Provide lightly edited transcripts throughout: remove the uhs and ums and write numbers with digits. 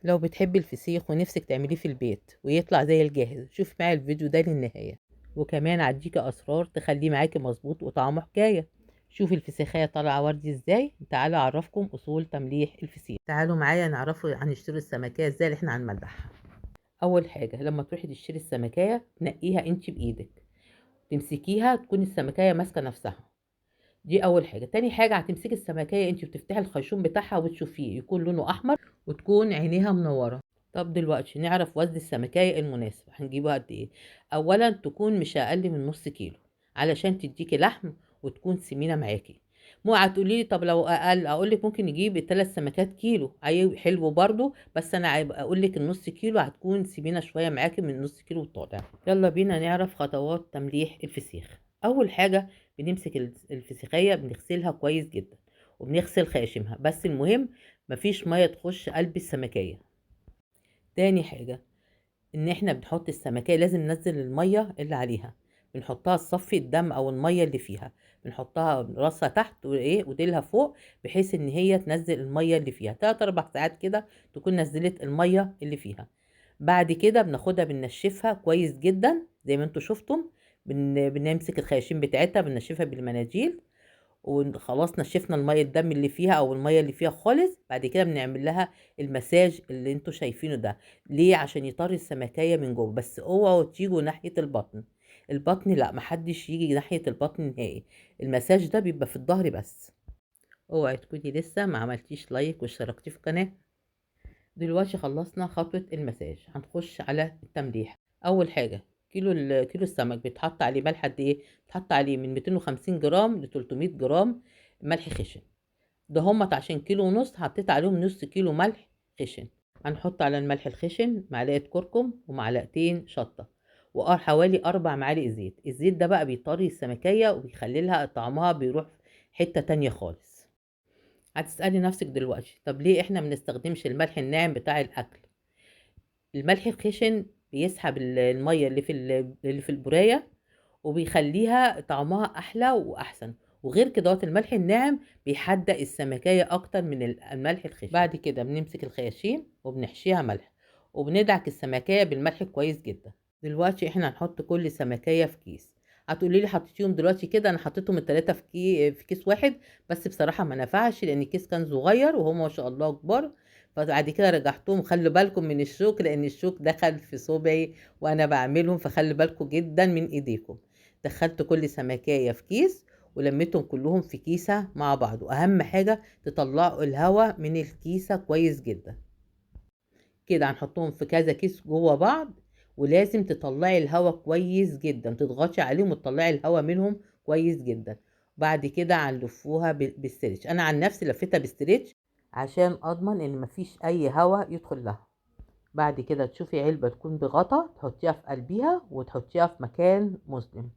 لو بتحبي الفسيخ ونفسك تعمليه في البيت ويطلع زي الجاهز، شوفي معايا الفيديو ده للنهاية. وكمان هديكي أسرار تخليه معاكي مظبوط وطعمه حكاية. شوفي الفسيخية طالعة وردي ازاي. تعالوا أعرفكم أصول تمليح الفسيخ. تعالوا معايا نعرفوا هنشتري السمكية ازاي اللي احنا هنملحها. أول حاجة لما تروحي تشتري السمكية تنقيها انت بإيدك، تمسكيها تكون السمكية ماسكة نفسها. دي اول حاجه. تاني حاجه هتمسكي السمكيه انت بتفتحي الخيشوم بتاعها وتشوفيه يكون لونه احمر وتكون عينيها منوره. طب دلوقتي نعرف وزن السمكيه المناسب هنجيبه قد ايه. اولا تكون مش اقل من نص كيلو علشان تديكي لحم وتكون سمينه معاكي. مو هتقولي لي طب لو اقل اقول لك ممكن نجيب الثلاث سمكات كيلو، اي حلو برضو، بس انا اقول لك النص كيلو هتكون سمينه شويه معاكي من نص كيلو وطالع. يلا بينا نعرف خطوات تمليح الفسيخ. اول حاجه بنمسك الفسيخية بنغسلها كويس جدا وبنغسل خاشمها، بس المهم مفيش مية تخش قلب السمكية. تاني حاجة ان احنا بنحط السمكية لازم ننزل المية اللي عليها، بنحطها تصفي الدم او المية اللي فيها، بنحطها راسها تحت وايه وديلها فوق، بحيث ان هي تنزل المية اللي فيها 3 4 ساعات كده تكون نزلت المية اللي فيها. بعد كده بناخدها بننشفها كويس جدا زي ما انتوا شفتم. بنمسك الخياشيم بتاعتها بننشفها بالمناديل، وخلاص نشفنا الميه الدم اللي فيها او الميه اللي فيها خالص. بعد كده بنعمل لها المساج اللي انتوا شايفينه ده. ليه؟ عشان يطري السمكيه من جوه. بس اوعوا تيجوا ناحيه البطن. البطن لا، محدش يجي ناحيه البطن نهائي. المساج ده بيبقى في الظهر بس. اوعي تكوني لسه ما عملتيش لايك واشتركتي في القناه. دلوقتي خلصنا خطوة المساج، هنخش على التمليح. أول حاجة كيلو السمك بيتحط عليه ملح قد إيه؟ بيتحط عليه من 250 جرام ل 300 جرام ملح خشن. ده همت عشان كيلو ونص حطيت عليهم نص كيلو ملح خشن. هنحط على الملح الخشن معلقة كركم ومعلقتين شطة وحوالي 4 معالق زيت. الزيت ده بقى بيطري السمكية وبيخلي لها طعمها بيروح حتة تانية خالص. هتسألي نفسك دلوقتي طب ليه احنا منستخدمش الملح الناعم بتاع الأكل؟ الملح الخشن بيسحب المية اللي في البراية وبيخليها طعمها أحلى وأحسن. وغير كده الملح الناعم بيحدق السمكية أكتر من الملح الخشن. بعد كده بنمسك الخياشيم وبنحشيها ملح وبندعك السمكية بالملح كويس جدا. دلوقتي احنا هنحط كل سمكية في كيس. هتقولي لي حطيتيهم دلوقتي كده؟ انا حطيتهم التلاتة في كيس واحد، بس بصراحة ما نفعش لان الكيس كان صغير وهم ما شاء الله كبار. فبعد كده رجعتهم. خلوا بالكم من الشوك لان الشوك دخل في صبعي وانا بعملهم، فخلوا بالكم جدا من ايديكم. دخلت كل سمكية في كيس ولميتهم كلهم في كيسة مع بعض، واهم حاجة تطلعوا الهواء من الكيسة كويس جدا. كده هنحطهم في كذا كيس جوه بعض، ولازم تطلعي الهواء كويس جدا، تضغطي عليهم وتطلعي الهواء منهم كويس جدا. بعد كده هنلفوها بالستريتش. انا عن نفسي لفيتها بالستريتش عشان اضمن ان مفيش اي هواء يدخل لها. بعد كده تشوفي علبة تكون بغطا تحطيها في قلبيها وتحطيها في مكان مظلم.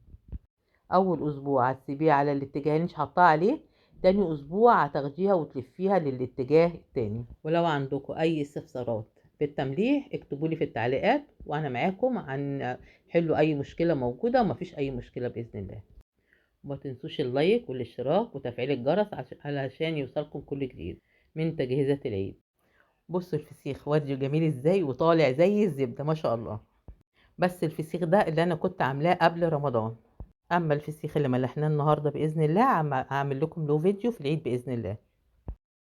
اول اسبوع هتسيبيها على الاتجاه اللي انت حاطاها عليه، تاني اسبوع هتاخديها وتلفيها للاتجاه التاني. ولو عندكم اي استفسارات في التمليح اكتبولي في التعليقات وانا معاكم عن حلوا اي مشكلة موجودة، ومفيش اي مشكلة باذن الله. وما تنسوش اللايك والاشتراك وتفعيل الجرس علشان يوصلكم كل جديد من تجهيزات العيد. بصوا الفسيخ وادي جميل ازاي وطالع زي الزبدة ما شاء الله. بس الفسيخ ده اللي انا كنت عاملاه قبل رمضان. اما الفسيخ اللي ملحناه النهارده باذن الله هعمل لكم له فيديو في العيد باذن الله.